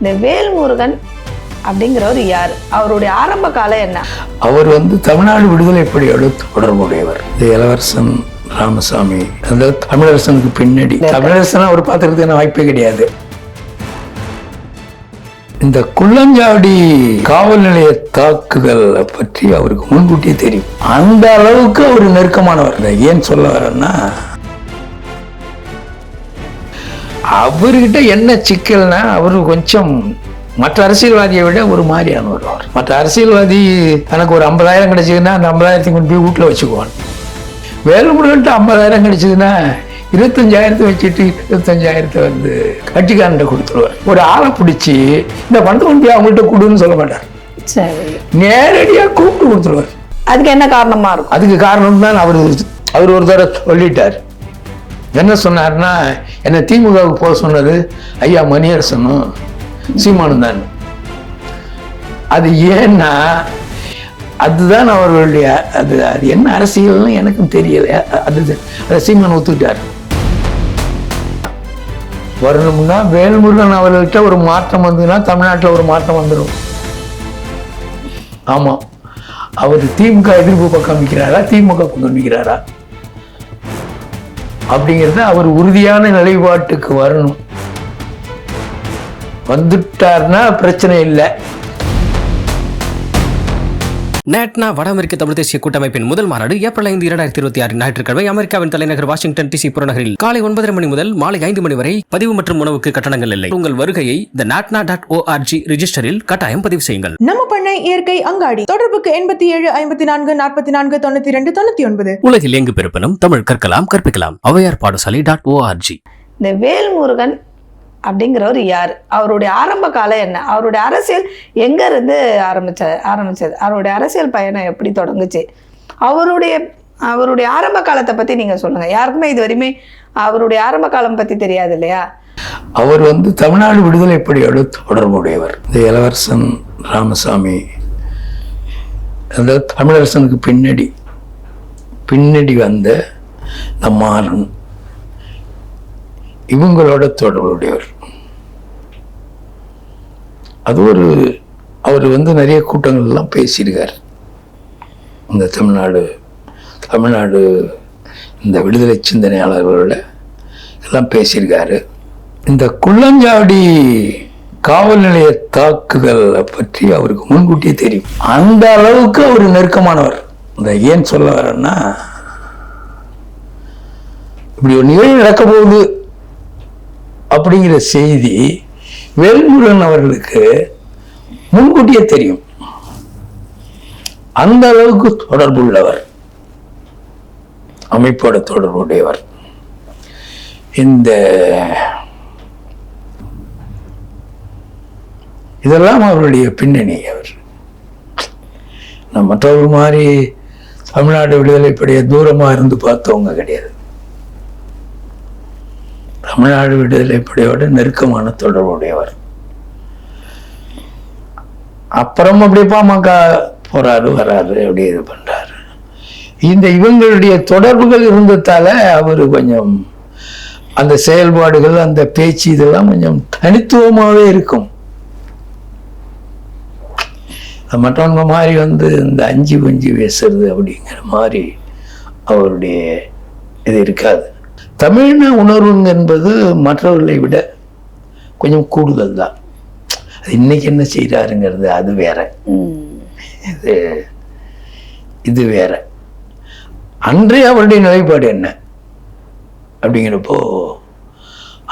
இந்த வேல்முருகன் அப்படிங்கிறவர் யார்? அவருடைய ஆரம்ப காலம் என்ன? அவர் தமிழ்நாடு விடுதலை படையோடு தொடர்புடையவர். இந்த இளவரசன் ராமசாமி அந்த தமிழரசனுக்கு பின்னாடி தமிழரசன் அவர் பார்த்துக்கிறதுக்கு வாய்ப்பே கிடையாது. இந்த குள்ளஞ்சாவடி காவல் நிலைய தாக்குதல் பற்றி அவருக்கு முன்கூட்டியே தெரியும். அந்த அளவுக்கு அவர் நெருக்கமானவர். ஏன் சொல்ல வரேன்னா, அவர்கிட்ட என்ன சிக்கல்னா, அவரு கொஞ்சம் மற்ற அரசியல்வாதியை விட ஒரு மாதிரியானவர். அவர் மற்ற அரசியல்வாதி எனக்கு ஒரு 50,000 கிடைச்சதுன்னா அந்த 50,000 கொண்டு போய் வீட்டில் வச்சுக்குவான். வேலுமுருகன்ட்டு 50,000 கிடைச்சதுன்னா 25,000 வச்சுட்டு 25,000 கட்சிக்காரன்ட்ட கொடுத்துருவார். ஒரு ஆளை பிடிச்சி இந்த பணத்தை கொண்டு போய் அவங்கள்ட்ட கொடுன்னு சொல்ல மாட்டார். சரி, நேரடியாக கூப்பிட்டு கொடுத்துருவார். அதுக்கு என்ன காரணமா இருக்கும்? அதுக்கு காரணம் தான் அவர் ஒரு தடவை சொல்லிட்டார். என்ன சொன்னார்னா, என்ன திமுகவுக்கு போக சொன்னது ஐயா மணியரசனும் சீமானும் தான். அது ஏன்னா அதுதான் அவர்களுடைய அது என்ன அரசியல்னு எனக்கும் தெரியல. அது சீமான் ஒத்துக்கிட்டார். வரணும்னா வேல்முருகன் அவர்கள்ட்ட ஒரு மாற்றம் வந்ததுன்னா தமிழ்நாட்டில் ஒரு மாற்றம் வந்துடும். ஆமா, அவர் திமுக எதிர்ப்பு பக்கம் நிற்கிறாரா திமுக பக்கம் நிற்கிறாரா அப்படிங்கிறத அவர் உறுதியான நிலைப்பாட்டுக்கு வரணும். வந்துட்டார்னா பிரச்சனை இல்லை. நேட்னா வட அமெரிக்க தமிழ் தேசிய கூட்டமைப்பின் முதல் மாநாடு ஏப்ரல் 5, 2026 ஞாயிற்றுக்கிழமை அமெரிக்காவின் தலைநகர் வாஷிங்டன் டிசி புறநகரில் காலை 9:30 மணி முதல் மாலை 5 மணி வரை பதிவு மற்றும் உணவுக்கு கட்டணங்கள் இல்லை. உங்கள் வருகையை the natna.org ரிஜிஸ்டரில் கட்டாயம் பதிவு செய்யுங்கள். நம்ம பண்ணை இயற்கை அங்காடி. தொடர்புக்கு 87 54 44 92 99. உலகில் எங்கு பிறப்பினும் தமிழ் கற்கலாம் கற்பிக்கலாம். ஔவையார் பாடசாலை.org. இந்த வேல்முருகன் அப்படிங்கிறவர் யார்? அவருடைய ஆரம்ப காலம் என்ன? அவருடைய அரசியல் எங்க இருந்து ஆரம்பிச்சது? அவருடைய அரசியல் பயணம் எப்படி தொடங்குச்சு? அவருடைய ஆரம்ப காலத்தை பத்தி நீங்க சொல்லுங்க. யாருக்குமே இது வரையுமே அவருடைய ஆரம்ப காலம் பத்தி தெரியாது இல்லையா? அவர் தமிழ்நாடு விடுதலை படையோடு தொடர்புடையவர். இந்த இளவரசன் ராமசாமி அந்த தமிழரசனுக்கு பின்னாடி வந்த நம்மாரன் இவங்களோட தொடர்புடையவர். அது அவர் நிறைய கூட்டங்கள்லாம் பேசியிருக்கார். இந்த தமிழ்நாடு இந்த விடுதலை சிந்தனையாளர்களோட எல்லாம் பேசியிருக்காரு. இந்த குள்ளஞ்சாவடி காவல் நிலைய தாக்குதல் பற்றி அவருக்கு முன்கூட்டியே தெரியும். அந்த அளவுக்கு அவர் நெருக்கமானவர். ஏன் சொல்ல வரேன்னா, இப்படி ஒரு நிகழ்வு நடக்க போகுது அப்படிங்கிற செய்தி வேல்முருகன் அவர்களுக்கு முன்கூட்டியே தெரியும். அந்த அளவுக்கு தொடர்புள்ளவர், அமைப்போட தொடர்புடையவர். இதெல்லாம் அவருடைய பின்னணி. அவர் மற்றவர்கள் மாதிரி தமிழ்நாடு விடுதலை படைய தூரமா இருந்து பார்த்தவங்க கிடையாது. தமிழ்நாடு விடுதலை படையோட நெருக்கமான தொடர்புடையவர். அப்புறம் அப்படியே பாமக போறாரு வராரு அப்படியே இது பண்றாரு. இவங்களுடைய தொடர்புகள் இருந்ததால அவரு கொஞ்சம் அந்த செயல்பாடுகள் அந்த பேச்சு இதெல்லாம் கொஞ்சம் தனித்துவமாவே இருக்கும். மற்றவங்க மாதிரி இந்த அஞ்சு பேசுறது அப்படிங்கிற மாதிரி அவருடைய இது இருக்காது. தமிழ்ன உணர்வு என்பது மற்றவர்களை விட கொஞ்சம் கூடுதல் தான். அது இன்னைக்கு என்ன செய்யறாருங்கிறது அது வேற, இது வேற. அன்றைய அவருடைய நிலைப்பாடு என்ன அப்படிங்கிறப்போ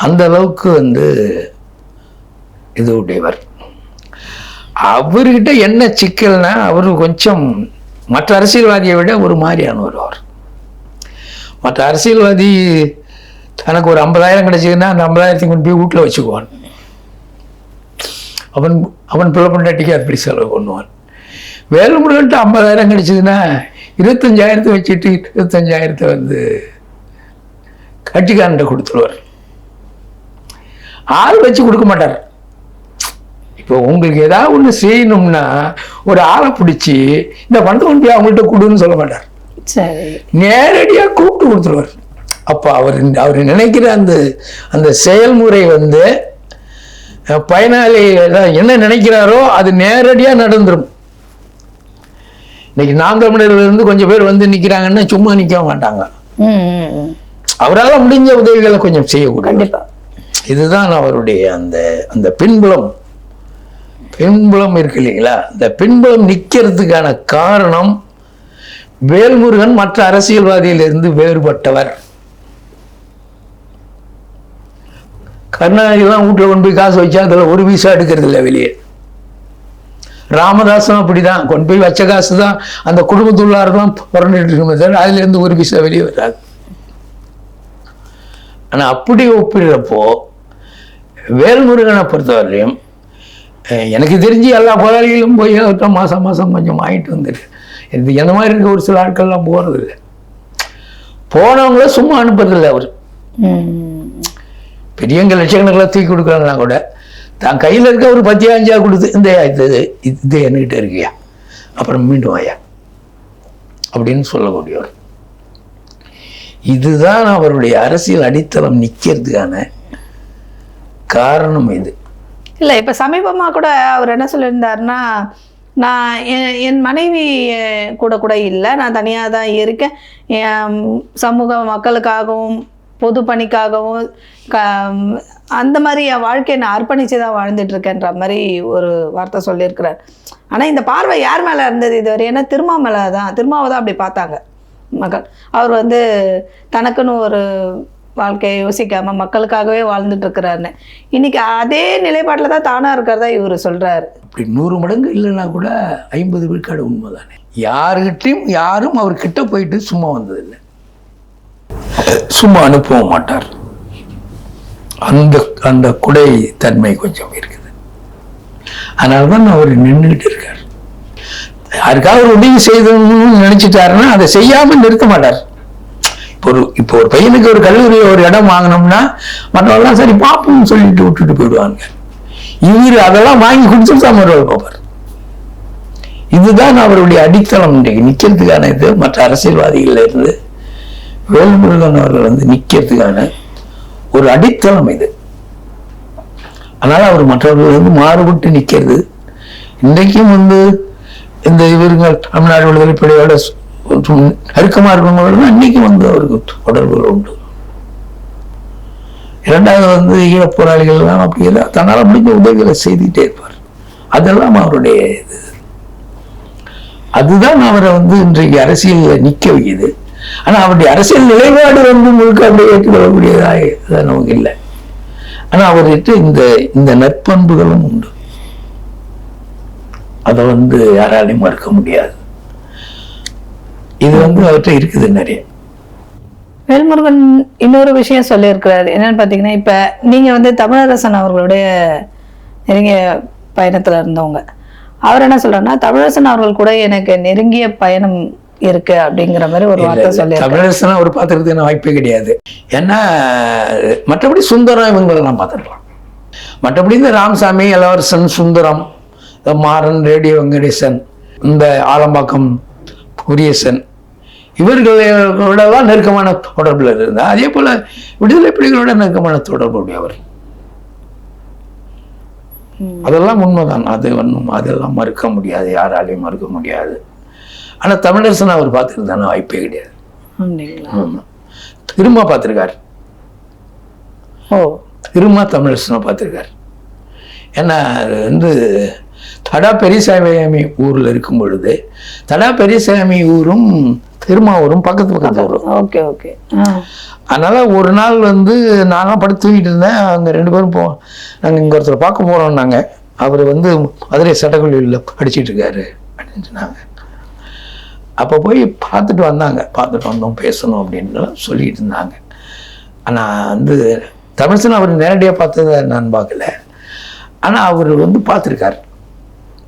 அந்த அளவுக்கு இது உடையவர். அவர்கிட்ட என்ன சிக்கல்னா, அவரு கொஞ்சம் மற்ற அரசியல்வாதியை விட ஒரு மாதிரியானவர். அவர் மற்ற அரசியல்வாதி எனக்கு ஒரு 50,000 கிடைச்சதுன்னா அந்த 50,000 கொண்டு போய் வீட்டில் வச்சுக்குவான். அவன் பிள்ளை பொண்டாட்டிக்கு அப்படி செலவு பண்ணுவான். வேலுமுருகன்ட்டு 50,000 கிடைச்சதுன்னா 25,000 வச்சுட்டு 25,000 கட்சிக்காரன்ட்ட கொடுத்துருவார். ஆள் வச்சு கொடுக்க மாட்டார். இப்போ உங்களுக்கு ஏதாவது ஒன்று செய்யணும்னா ஒரு ஆளை பிடிச்சி இந்த பணத்தை கொண்டு போய் அவங்கள்ட்ட கொடுன்னு சொல்ல மாட்டார். நேரடியா கூப்பிட்டு கொடுத்துருவார். அப்ப அவர் நினைக்கிற அந்த செயல்முறை பயனாளி என்ன நினைக்கிறாரோ அது நேரடியாக நடந்துடும். இன்னைக்கு நாம் தமிழர்ல இருந்து கொஞ்சம் பேர் வந்து நிற்கிறாங்கன்னா சும்மா நிற்க மாட்டாங்க. அவரால் முடிஞ்ச உதவிகளை கொஞ்சம் செய்யக்கூடிய, இதுதான் அவருடைய அந்த அந்த பின்புலம் இருக்கு இல்லைங்களா. இந்த பின்புலம் நிற்கிறதுக்கான காரணம் வேல்முருகன் மற்ற அரசியல்வாதியிலிருந்து வேறுபட்டவர். கருணாநிதிலாம் வீட்டில் கொண்டு போய் காசு வச்சா அதில் ஒரு பைசா எடுக்கிறது இல்லை வெளியே. ராமதாசும் அப்படிதான், கொண்டு போய் வச்ச காசு தான் அந்த குடும்பத்துள்ளாருக்கும் புரண்டுட்டு இருக்குமே தவிர அதுலேருந்து ஒரு பைசா வெளியே வராது. ஆனால் அப்படி ஒப்பிடுறப்போ வேல்முருகனை பொறுத்தவரையும் எனக்கு தெரிஞ்சு எல்லா போராளிகளும் போய் மாதம் மாதம் கொஞ்சம் ஆகிட்டு வந்துருக்கு. இது எந்த மாதிரி இருக்க ஒரு சில ஆட்கள்லாம் போகிறதில்லை. போனவங்கள சும்மா அனுப்புறதில்லை. அவர் பெரியவங்க லட்சக்கணக்கில் தூக்கி கொடுக்குறாங்கன்னா கூட தான் கையில் இருக்க ஒரு 10-5 கொடுத்து இது என்கிட்ட இருக்கியா, அப்புறம் மீண்டும் வாயா அப்படின்னு சொல்லக்கூடியவர். இதுதான் அவருடைய அரசியல் அடித்தளம் நிற்கிறதுக்கான காரணம். இது இல்லை, இப்போ சமீபமாக கூட அவர் என்ன சொல்லியிருந்தாருன்னா, நான் என் மனைவி கூட இல்லை, நான் தனியாக தான் இருக்கேன், என் சமூக மக்களுக்காகவும் பொது பணிக்காகவும் அந்த மாதிரி என் வாழ்க்கையை நான் அர்ப்பணித்து தான் வாழ்ந்துட்டுருக்கேன்ற மாதிரி ஒரு வார்த்தை சொல்லியிருக்கிறார். ஆனால் இந்த பார்வை யார் மேலே இருந்தது இதுவரை? ஏன்னா திருமாவை தான் அப்படி பார்த்தாங்க மக்கள். அவர் வந்து தனக்குன்னு ஒரு வாழ்க்கையை யோசிக்காமல் மக்களுக்காகவே வாழ்ந்துட்டு இருக்கிறாருன்னு. இன்னைக்கு அதே நிலைப்பாட்டில் தான் தானாக இருக்கிறதா இவர் சொல்கிறாரு. இப்படி 100 மடங்கு இல்லைன்னா கூட 50 விழுக்காடு உண்மைதானே. யாருக்கிட்டையும் யாரும் அவர்கிட்ட போயிட்டு சும்மா வந்ததில்லை, சும்மா அனுப்பவும் மாட்டார். அந்த அந்த குடை தன்மை கொஞ்சம் இருக்குது. அதனால தான் அவர் நின்றுட்டு இருக்கார். யாருக்காவது ஒரு உதவி செய்யணும்னு நினைச்சிட்டாருன்னா அதை செய்யாமல் நிறுத்த மாட்டார். இப்போ ஒரு பையனுக்கு ஒரு கல்லூரி ஒரு இடம் வாங்கினோம்னா மற்றவெல்லாம் சரி பார்ப்போம்னு சொல்லிட்டு விட்டுட்டு போயிடுவாங்க. இவர் அதெல்லாம் வாங்கி கொடுத்துட்டு தான் மறுபடியும் பார்ப்பார். இதுதான் அவருடைய அடித்தளம். இன்றைக்கு நிற்கிறதுக்கான இது மற்ற அரசியல்வாதிகள்ல இருந்து வேல்முருகன் அவர்கள் வந்து நிற்கிறதுக்கான ஒரு அடித்தளம் இது. அதனால அவர் மற்றவர்கள் வந்து மாறுபட்டு நிற்கிறது. இன்றைக்கும் வந்து இந்த இவருங்க தமிழ்நாடு விடுதலை படையோட நெருக்கமாக இருக்கிறவங்களோட தான் இன்னைக்கு வந்து அவருக்கு தொடர்புகள் உண்டு. இரண்டாவது வந்து ஈழப் போராளிகள்லாம் அப்படி எல்லாம் தன்னால் முடிஞ்ச உதவிகளை செய்துட்டே இருப்பார். அதெல்லாம் அவருடைய இது. அதுதான் அவரை வந்து இன்றைக்கு அரசியலில் நிற்க வைக்குது. ஆனால் அவருடைய அரசியல் நிலைப்பாடு வந்து முழுக்க அப்படியே ஏற்றுக்கொள்ளக்கூடியதாக நமக்கு இல்லை. ஆனால் அவர்கிட்ட இந்த நற்பண்புகளும் உண்டு. அதை வந்து யாராலையும் மறுக்க முடியாது. இது வந்து அவர்கிட்ட இருக்குது நிறைய. வேல்முருகன் இன்னொரு விஷயம் சொல்லியிருக்கிறாரு. என்னன்னு பார்த்தீங்கன்னா, இப்போ நீங்கள் வந்து தமிழரசன் அவர்களுடைய நெருங்கிய பயணத்தில் இருந்தவங்க. அவர் என்ன சொல்றாருன்னா, தமிழரசன் அவர்கள் கூட எனக்கு நெருங்கிய பயணம் இருக்கு அப்படிங்கிற மாதிரி ஒரு வார்த்தை சொல்லி. தமிழரசன் அவர் பார்த்துக்கிறதுக்கு வாய்ப்பே கிடையாது. ஏன்னா மற்றபடி சுந்தரம் இவங்களெல்லாம் பார்த்துருக்கலாம். மற்றபடி இந்த ராமசாமி, இளவரசன், சுந்தரம், மாறன், ரேடியோ வெங்கடேசன், இந்த ஆலம்பாக்கம் குரியசன், இவர்களோடலாம் நெருக்கமான தொடர்பில் இருந்தார். அதே போல விடுதலை புலிகளோட நெருக்கமான தொடர்பு உடையவர். அதெல்லாம் உண்மைதான். அதெல்லாம் மறுக்க முடியாது, யாராலையும் மறுக்க முடியாது. ஆனா தமிழரசன் அவர் பார்த்துருந்தான வாய்ப்பே கிடையாது. திரும்ப பார்த்திருக்காரு. திரும்ப தமிழரசனை பார்த்திருக்காரு. ஏன்னா வந்து தடா பெரியசாமி ஊர்ல இருக்கும் பொழுது தடா பெரியசாமி ஊரும் திருமாவூரும் பக்கத்து ஊரும். Okay okay. அதனால ஒரு நாள் வந்து நான்லாம் படுத்து தூங்கிட்டு இருந்தேன். அவங்க 2 பேரும் நாங்கள் இங்கே ஒருத்தர் பார்க்க போறோம்னாங்க. அவர் வந்து மதுரை சட்டக்கல்லூரியில் படிச்சுட்டு இருக்காரு அப்படின்னு சொன்னாங்க. அப்போ போய் பார்த்துட்டு வந்தோம், பேசணும் அப்படின்னு சொல்லிட்டு இருந்தாங்க. ஆனால் வந்து தமிழரசன் அவர் நேரடியாக பார்த்ததை நான் பார்க்கல. ஆனால் அவர் வந்து பார்த்துருக்கார்.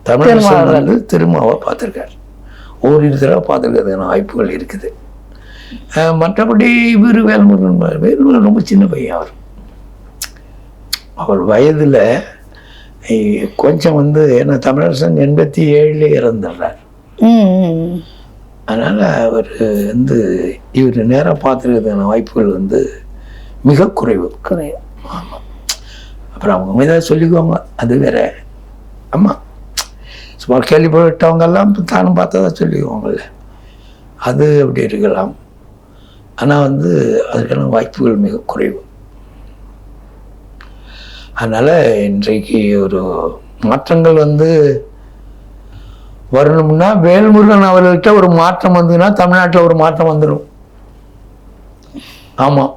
தமிழரசன் வந்து திருமாவை பார்த்துருக்கார். ஓரிரு தடவை பார்த்துருக்கிறதுக்கான வாய்ப்புகள் இருக்குது. மற்றபடி இவர் வேல்முருகன் ரொம்ப சின்ன பையன். அவர் வயதில் கொஞ்சம் வந்து ஏன்னா தமிழரசன் 87 இறந்துடுறார். அதனால அவர் வந்து இவர் நேராக பார்த்துருக்கிறதுக்கான வாய்ப்புகள் வந்து மிக குறைவு. குறைவு. ஆமாம். அப்புறம் அவங்க ஏதாவது சொல்லிக்குவாங்க, அது வேற. ஆமாம், சும்மா கேள்விப்பட்டவங்கெல்லாம் தானும் பார்த்ததா சொல்லிக்குவாங்கல்ல, அது அப்படி இருக்கலாம். ஆனால் அதுக்கான வாய்ப்புகள் மிக குறைவு. அதனால் இன்றைக்கு ஒரு மாற்றங்கள் வரணும்னா வேல்முருகன் அவர்கள்ட்ட ஒரு மாற்றம் வந்ததுன்னா தமிழ்நாட்டில் ஒரு மாற்றம் வந்துடும். ஆமாம்,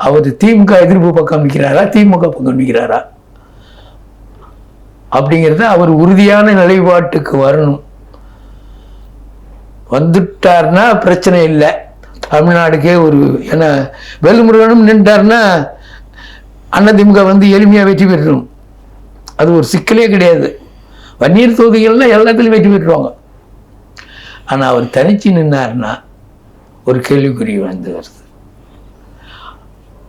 அவர் திமுக எதிர்ப்பு பக்கம் நிற்கிறாரா திமுக பக்கம் நிற்கிறாரா அப்படிங்கிறத அவர் உறுதியான நிலைப்பாட்டுக்கு வரணும். வந்துட்டார்னா பிரச்சனை இல்லை, தமிழ்நாடுக்கே ஒரு. ஏன்னா வேல்முருகனும் நின்றார்னா அதிமுக எளிமையாக வெற்றி பெற்றணும். அது ஒரு சிக்கலே கிடையாது. வன்னியர் தொகுதிகள்ல எல்லாத்துலையும் வெற்றி பெற்றுவாங்க. ஆனால் அவர் தனிச்சு நின்னார்னா ஒரு கேள்விக்குறி வருது.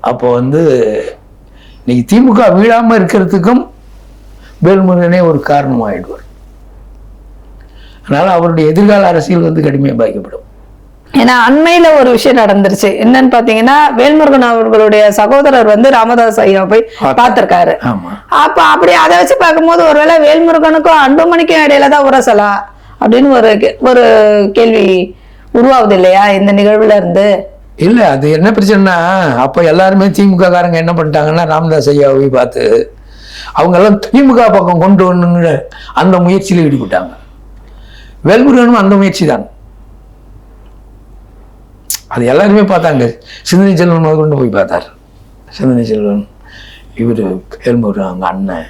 அப்போ இன்னைக்கு திமுக வீழாமல் இருக்கிறதுக்கும் வேல்முருகனே ஒரு காரணமாயிடுவார். அதனால அவருடைய எதிர்கால அரசியல் கடுமையாக பாதிக்கப்படும். ஏன்னா அண்மையில ஒரு விஷயம் நடந்துருச்சு. என்னன்னு பாத்தீங்கன்னா, வேல்முருகன் அவர்களுடைய சகோதரர் ராமதாஸ் ஐயா போய் பார்த்திருக்காரு. அப்ப அப்படி அதை வச்சு பார்க்கும்போது ஒருவேளை வேல்முருகனுக்கும் அன்புமணிக்கும் இடையில தான் உரசலா அப்படின்னு ஒரு கேள்வி உருவாகுது இல்லையா இந்த நிகழ்வுல இருந்து? இல்ல, அது என்ன பிரச்சனைனா, அப்ப எல்லாருமே திமுக காரங்க என்ன பண்ணிட்டாங்கன்னா, ராமதாஸ் ஐயாவை பார்த்து அவங்க எல்லாம் திமுக பக்கம் கொண்டு வரணுங்கிற அந்த முயற்சியில் ஈடுபட்டாங்க. வேல்முருகனும் அந்த முயற்சி தான். அது எல்லாருமே பார்த்தாங்க. சிந்தனை செல்வன் கொண்டு போய் பார்த்தார். சிந்தனை செல்வன், இவர் வேல்முருகன், அவங்க அண்ணன்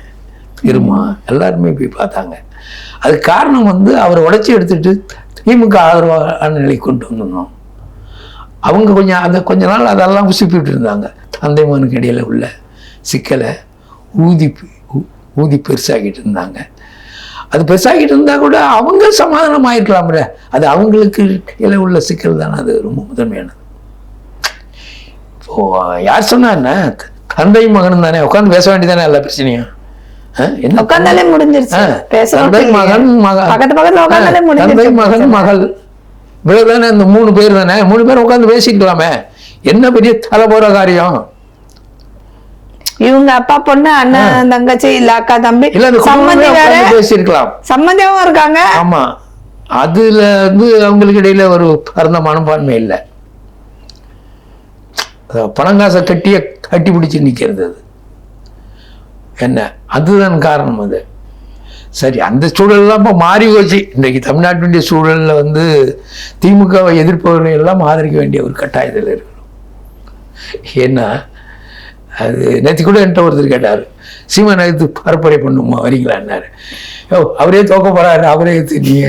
இருமா, எல்லாருமே போய் பார்த்தாங்க. அது காரணம் அவரை உடைச்சி எடுத்துட்டு திமுக ஆதரவான நிலை கொண்டு வந்துடணும். அவங்க கொஞ்ச நாள் அதெல்லாம் உசுப்பிட்டு இருந்தாங்க. தந்தை மகனுக்கு இடையில உள்ள சிக்கலை ஊதி பெருசாகிட்டு இருந்தாங்க. அது பெருசாகிட்டு இருந்தா கூட அவங்க சமாதானம் ஆயிருக்கலாம்ல. அது அவங்களுக்கு இடையில உள்ள சிக்கல் தானே அது ரொம்ப முதன்மையானது. இப்போ யார் சொன்னா என்ன, தந்தை மகன் தானே உட்காந்து பேச வேண்டியதானே எல்லா பிரச்சனையும். உட்கார்ந்தாலே முடிஞ்சிருச்சு. தந்தை மகன் தந்தை மகன் மகள் இவ்வளவுதானே, இந்த 3 பேர் தானே. 3 பேர் உட்காந்து பேசிக்கலாமே, என்ன பெரிய தலை போற காரியம். இவங்க அப்பா பொண்ணு அண்ணன் தங்கச்சி இல்ல அக்கா தம்பி சம்பந்தி வேற பேசிருக்கலாம், சம்பந்தியாவும் இருக்காங்க. ஆமா, அதுல அவங்களுக்கு இடையில ஒரு பரந்த மனப்பான்மை இல்லை. பணங்காசை கட்டி பிடிச்சு நிக்கிறது அது என்ன, அதுதான் காரணம். அது சரி, அந்த சூழல்லாம் இப்போ மாறி போச்சு. இன்றைக்கு தமிழ்நாட்டுடைய சூழல்ல திமுகவை எதிர்ப்பவர்களை எல்லாம் ஆதரிக்க வேண்டிய ஒரு கட்டாயத்தில் இருக்கணும். ஏன்னா அது நேற்று கூட என்கிட்ட ஒருத்தர் கேட்டார், சீமான் எடுத்து பரப்புரை பண்ணுமா வரீங்களான்னாரு. அவரே தோக்க போறாரு, அவரே எடுத்து நீங்க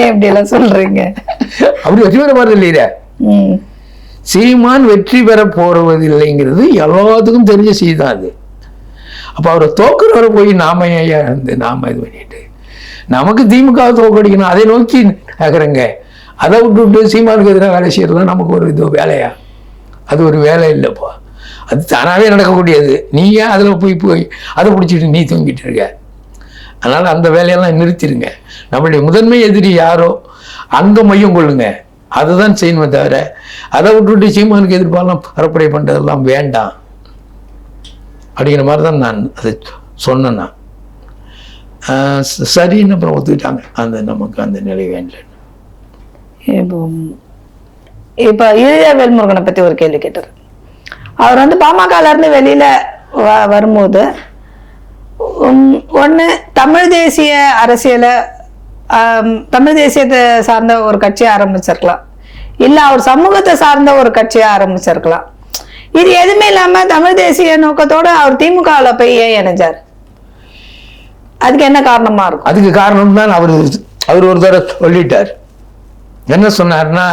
எப்படி எல்லாம் சொல்றீங்க? அப்படி வெற்றி பெற போறது இல்லையா? சீமான் வெற்றி பெற போறதில்லைங்கிறது எல்லாத்துக்கும் தெரிஞ்ச செய்தி தான் அது. அப்போ அவரை தோக்குறவரை போய் நாம இது பண்ணிட்டு நமக்கு திமுக தோக்கடிக்கணும் அதை நோக்கி நகருங்க. அதை விட்டு சீமானுக்கு எதிராக வேலை செய்யறது நமக்கு ஒரு வேலையா? அது ஒரு வேலை இல்லைப்பா, அது தானாகவே நடக்கக்கூடியது. நீ ஏன் அதில் போய் அதை பிடிச்சிட்டு நீ தூங்கிட்டு இருக்க? அதனால் அந்த வேலையெல்லாம் நிறுத்திடுங்க. நம்மளுடைய முதன்மை எதிரி யாரோ அங்கே மையம் கொள்ளுங்க, அதுதான் செய்யணுமே தவிர அதை விட்டுவிட்டு சீமானுக்கு எதிர்ப்பாலாம் பரப்புரை பண்ணுறதெல்லாம் வேண்டாம் அப்படிங்கிற மாதிரி தான் நான் அதை சொன்னேன்னா. சரின்னு அப்புறம் ஒத்துக்கிட்டாங்க, நமக்கு அந்த நிலை வேண்டாம். இப்போ ஈழ வேல்முருகனை பற்றி ஒரு கேள்வி கேட்டார். அவர் பாமகல இருந்து வெளியில வரும்போது ஒன்று தமிழ் தேசிய அரசியலை தமிழ் தேசியத்தை சார்ந்த ஒரு கட்சியை ஆரம்பிச்சிருக்கலாம், இல்லை அவர் சமூகத்தை சார்ந்த ஒரு கட்சியை ஆரம்பிச்சிருக்கலாம். இது எதுவுமே இல்லாம தமிழ் தேசிய நோக்கத்தோட அவர் திமுகவில் போய் ஏன் இணைஞ்சார்? அதுக்கு என்ன காரணமா இருக்கும்? அதுக்கு காரணம் தான் அவர் ஒரு தடவை சொல்லிட்டார். என்ன சொன்னார்னா,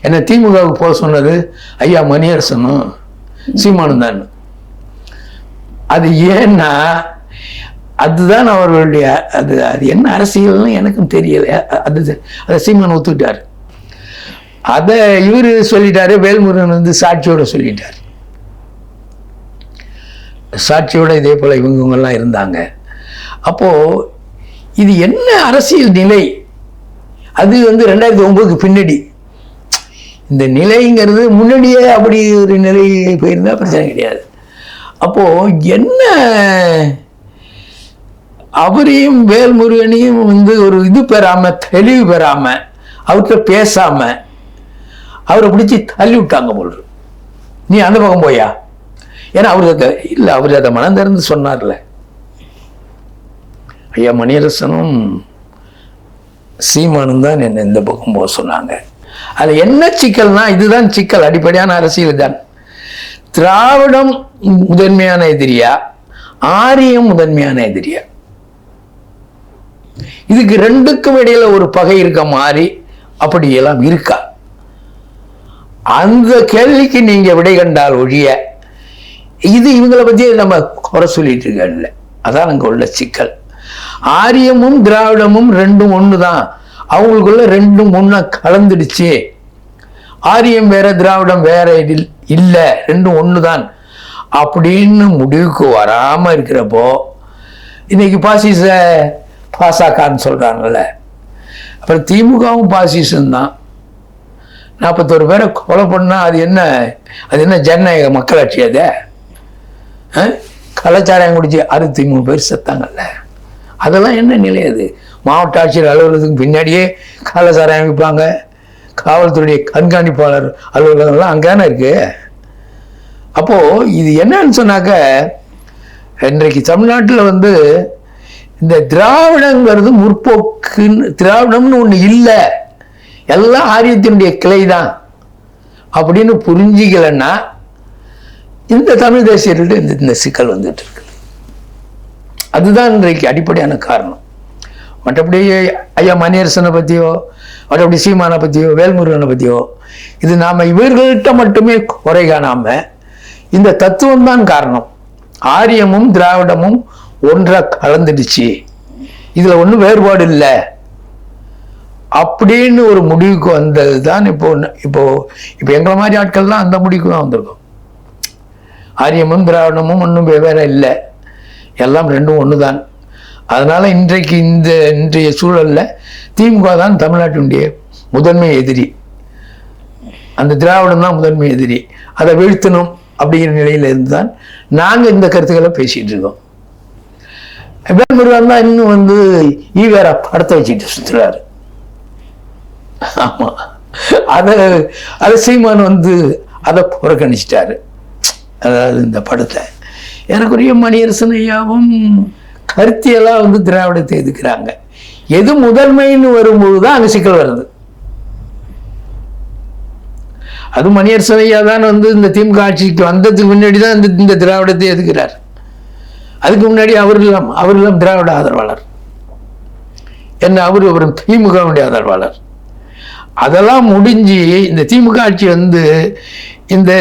என்ன திமுகவுக்கு போக சொன்னது ஐயா மணியரசனும் சீமானும் தான். அது ஏன்னா அதுதான் அவர்களுடைய அது என்ன அரசியல்னு எனக்கும் தெரியல. அதை சீமான் ஒத்துக்கிட்டார். அதை இவரு சொல்லிட்டாரு, வேல்முருகன் சாட்சியோட சொல்லிட்டார். சாட்சியோட இதே போல இவங்கெல்லாம் இருந்தாங்க. அப்போ இது என்ன அரசியல் நிலை? அது 2009க்கு பின்னாடி இந்த நிலைங்கிறது, முன்னாடியே அப்படி ஒரு நிலை போயிருந்தா பிரச்சனை கிடையாது. அப்போ என்ன அவரையும் வேல்முருகனையும் வந்து ஒரு இது பெறாம, தெளிவு பெறாம, அவர்கிட்ட பேசாம அவரை பிடிச்சி தள்ளி விட்டாங்க போல். நீ அந்த பக்கம் போயா? ஏன்னா அவருக்கு இல்லை, அவர் அதை மனம் திறந்து சொன்னார்ல. ஐயா மணியரசனும் சீமானும் தான் என்ன இந்த பக்கம் போக சொன்னாங்க. அது என்ன சிக்கல்னா, இதுதான் சிக்கல், அடிப்படையான அரசியல் தான். திராவிடம் முதன்மையான எதிரியா, ஆரியம் முதன்மையான எதிரியா? இதுக்கு ரெண்டுக்கும் இடையில ஒரு பகை இருக்க மாதிரி அப்படியெல்லாம் இருக்கா? அந்த கேள்விக்கு நீங்க விடை கண்டால் ஒழிய இது இவங்களை பத்தி நம்ம குறை சொல்லிட்டு இருக்க. அதான் அங்க உள்ள சிக்கல். ஆரியமும் திராவிடமும் ரெண்டும் ஒண்ணுதான், அவங்களுக்குள்ள ரெண்டும் ஒண்ணா கலந்துடுச்சு. ஆரியம் வேற திராவிடம் வேற இல்ல, ரெண்டும் ஒண்ணுதான் அப்படின்னு முடிவுக்கு வராம இருக்கிறப்போ இன்னைக்கு பாசகன்னு சொல்றாங்கல்ல. அப்புறம் திமுகவும் பாசிசம் தான். 41 பேரை கொலை பண்ணா அது என்ன ஜனநாயக மக்களாட்சி? அதை கலாச்சாரம் குடிச்சு 63 பேர் செத்தாங்கல்ல. அதெல்லாம் என்ன நிலை? அது மாவட்ட ஆட்சியர் அலுவலகத்துக்கு பின்னாடியே கலாச்சாரம் வைப்பாங்க. காவல்துறையுடைய கண்காணிப்பாளர் அலுவலகம்லாம் அங்கேதானே இருக்கு. அப்போ இது என்னன்னு சொன்னாக்க, இன்றைக்கு தமிழ்நாட்டில் வந்து இந்த திராவிடங்கிறது முற்போக்குன்னு, திராவிடம்னு ஒண்ணு இல்லை, எல்லாம் ஆரியத்தினுடைய கிளை தான் அப்படின்னு புரிஞ்சிக்கலன்னா இந்த தமிழ் தேசியர்கள்ட்ட இந்த சிக்கல் வந்துட்டு இருக்கு. அதுதான் இன்றைக்கு அடிப்படையான காரணம். மற்றபடி ஐயா மணியரசனை பற்றியோ, மற்றபடி சீமானை பற்றியோ, வேல்முருகனை பற்றியோ, இது நாம் இவர்கள்ட்ட மட்டுமே குறை காணாம இந்த தத்துவம் தான் காரணம். ஆரியமும் திராவிடமும் ஒன்றா கலந்துடுச்சு, இதுல ஒன்றும் வேறுபாடு இல்லை அப்படின்னு ஒரு முடிவுக்கு வந்தது தான். இப்போ எங்களை மாதிரி ஆட்கள் தான் அந்த முடிவுக்கு தான் வந்திருக்கோம். ஆரியமும் திராவிடமும் ஒன்றும் வெவ்வேறு இல்லை, எல்லாம் ரெண்டும் ஒன்று தான். அதனால இன்றைய சூழல்ல திமுக தான் தமிழ்நாட்டினுடைய முதன்மை எதிரி, அந்த திராவிடம் தான் முதன்மை எதிரி. அதை வீழ்த்தணும் அப்படிங்கிற நிலையில இருந்து தான் நாங்கள் இந்த கருத்துக்களை பேசிட்டு இருக்கோம். வேல்முருகன் தான் இன்னும் வந்து ஈவேரா படத்தை வச்சுட்டு சுற்றுறாரு. ஆமா, அதை சீமான் வந்து அதை புறக்கணிச்சிட்டாரு. அதாவது இந்த படத்தை எனக்குரிய மணியரசன் ஐயாவும் கருத்தியெல்லாம் வந்து திராவிடத்தை எதுக்குறாங்க. எது முதன்மைன்னு வரும்போது தான் அங்கே சிக்கல் வருது. அது மணியரசன் ஐயா தான் வந்து இந்த திமுக ஆட்சிக்கு வந்ததுக்கு முன்னாடி தான் இந்த திராவிடத்தை எதுக்குறார். அதுக்கு முன்னாடி அவரெல்லாம் திராவிட ஆதரவாளர், அவர் திமுகவுடைய ஆதரவாளர். அதெல்லாம் முடிஞ்சு இந்த திமுக ஆட்சி வந்து இந்த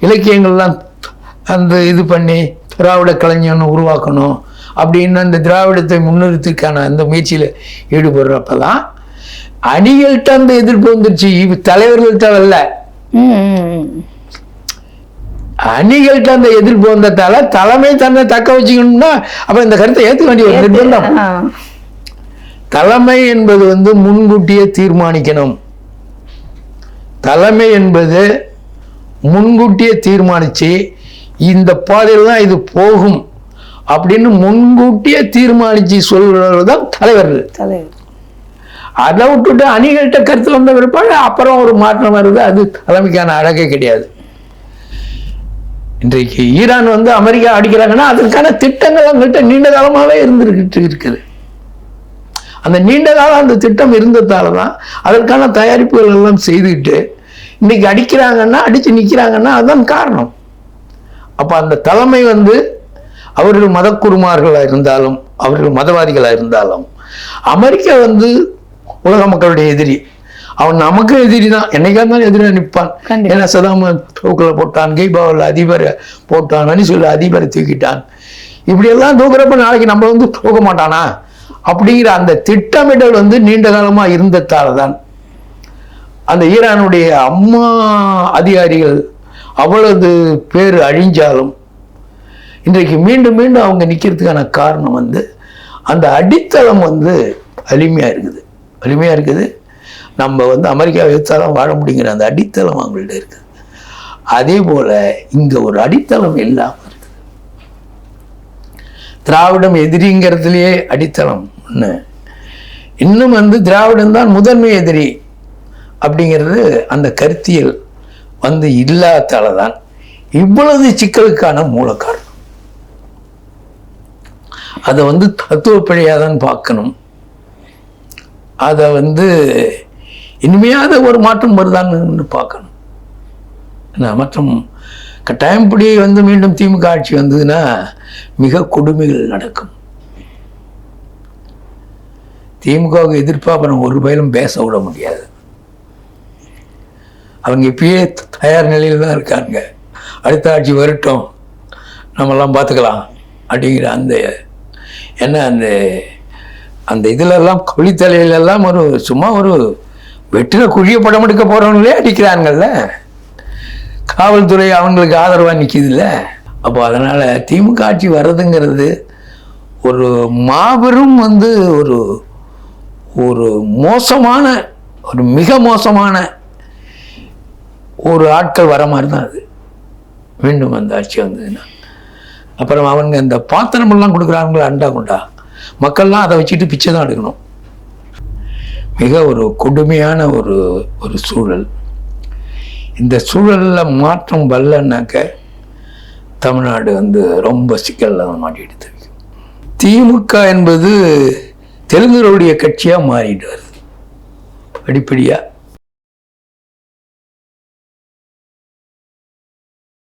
இலக்கியங்கள்லாம் அந்த இது பண்ணி திராவிட கலைஞன்னு உருவாக்கணும் அப்படின்னு அந்த திராவிடத்தை முன்னிறுத்திற்கான அந்த முயற்சியில் ஈடுபடுறப்பதான் அணிகள்கிட்ட அந்த எதிர்ப்பு வந்துருச்சு. தலைவர்கள்ட்ட வரல, அணிகள்கிட்ட அந்த எதிர்ப்பு வந்ததால தலைமை தன்னை தக்க வச்சுக்கணும்னா அப்ப இந்த கருத்தை ஏற்க வேண்டிய ஒரு நிர்பந்தம். தலைமை என்பது வந்து முன்கூட்டியே தீர்மானிக்கணும். தலைமை என்பது முன்கூட்டியே தீர்மானிச்சு இந்த பாதையில் தான் இது போகும் அப்படின்னு முன்கூட்டியே தீர்மானிச்சு சொல்றதுதான் தலைவர்கள். அதை விட்டுட்டு அணிகள்கிட்ட கருத்து வந்த பிற்பாடு அப்புறம் ஒரு மாற்றம் வருது. அது தலைமைக்கான அழகே கிடையாது. இன்றைக்கு ஈரான் வந்து அமெரிக்கா அடிக்கிறாங்கன்னா அதற்கான திட்டங்கள் அவங்கள்ட்ட நீண்ட காலமாகவே இருந்துகிட்டு இருக்குது. அந்த நீண்ட காலம் அந்த திட்டம் இருந்ததால தான் அதற்கான தயாரிப்புகள் எல்லாம் செய்துக்கிட்டு இன்னைக்கு அடிக்கிறாங்கன்னா, அடிச்சு நிற்கிறாங்கன்னா அதுதான் காரணம். அப்போ அந்த தலைமை வந்து அவர்கள் மதக்குருமார்களாக இருந்தாலும் அவர்கள் மதவாதிகளாக இருந்தாலும் அமெரிக்கா வந்து உலக மக்களுடைய எதிரி. அவன் நமக்கு எதிரி தான், என்னைக்கா இருந்தாலும் எதிராக நிற்பான். ஏன்னா சதாம் தூக்கில் போட்டான், கெய்பாவில் அதிபரை போட்டான், வெனிசுலா அதிபரை தூக்கிட்டான். இப்படியெல்லாம் தூக்குறப்ப நாளைக்கு நம்ம வந்து தூக்க மாட்டானா அப்படிங்கிற அந்த திட்டமிடல் வந்து நீண்ட காலமா இருந்ததால தான் அந்த ஈரானுடைய அம்மா அதிகாரிகள் அவ்வளவு பேர் அழிஞ்சாலும் இன்றைக்கு மீண்டும் மீண்டும் அவங்க நிற்கிறதுக்கான காரணம் வந்து அந்த அடித்தளம் வந்து வலிமையா இருக்குது. நம்ம வந்து அமெரிக்காவை எதிர்த்தாலும் வாழ முடியுங்கிற அந்த அடித்தளம் அவங்கள்ட்ட இருக்குது. அதே போல இங்க ஒரு அடித்தளம் இல்லாமல் இருக்குது. திராவிடம் எதிரிங்கிறதுலையே அடித்தளம் ஒன்று. இன்னும் வந்து திராவிடம் தான் முதன்மை எதிரி அப்படிங்கிறது அந்த கருத்தியல் வந்து இல்லாதால தான் இவ்வளவு சிக்கலுக்கான மூல காரணம். அதை வந்து தத்துவ பிழையாக தான் பார்க்கணும். அதை வந்து இனிமையாத ஒரு மாற்றம் வருதான்னு பார்க்கணும். மற்றும் கட்டாயப்படி வந்து மீண்டும் திமுக ஆட்சி வந்ததுன்னா மிக கொடுமைகள் நடக்கும். திமுகவுக்கு எதிர்ப்பாக அப்புறம் ஒரு பயிலும் பேச விட முடியாது. அவங்க இப்பயே தயார் நிலையில் தான் இருக்காங்க. அடுத்த ஆட்சி வரட்டும், நம்மெல்லாம் பார்த்துக்கலாம் அப்படிங்கிற அந்த என்ன அந்த அந்த இதிலெல்லாம் குழித்தலையிலெல்லாம் ஒரு சும்மா ஒரு வெற்றில குழிய படம் எடுக்க போகிறவங்களே அடிக்கிறாங்கல்ல. காவல்துறை அவங்களுக்கு ஆதரவாக நிற்கிதுல்ல. அப்போ அதனால் திமுக ஆட்சி வர்றதுங்கிறது ஒரு மாபெரும் வந்து ஒரு ஒரு மோசமான ஒரு மிக மோசமான ஒரு ஆட்கள் வர மாதிரி தான் அது. மீண்டும் அந்த ஆட்சி வந்ததுன்னா அப்புறம் அவங்க இந்த பாத்திரமெல்லாம் கொடுக்குறாங்களா அண்டா குண்டா, மக்கள்லாம் அதை வச்சுட்டு பிச்சை தான் எடுக்கணும். மிக ஒரு கொடுமையான ஒரு ஒரு சூழல். இந்த சூழலில் மாற்றம் வரலன்னாக்க தமிழ்நாடு வந்து ரொம்ப சிக்கலில் தான் மாட்டிட்டு இருக்கு. திமுக என்பது தெலுங்குடைய கட்சியாக மாறிட்டு வருது படிப்படியாக.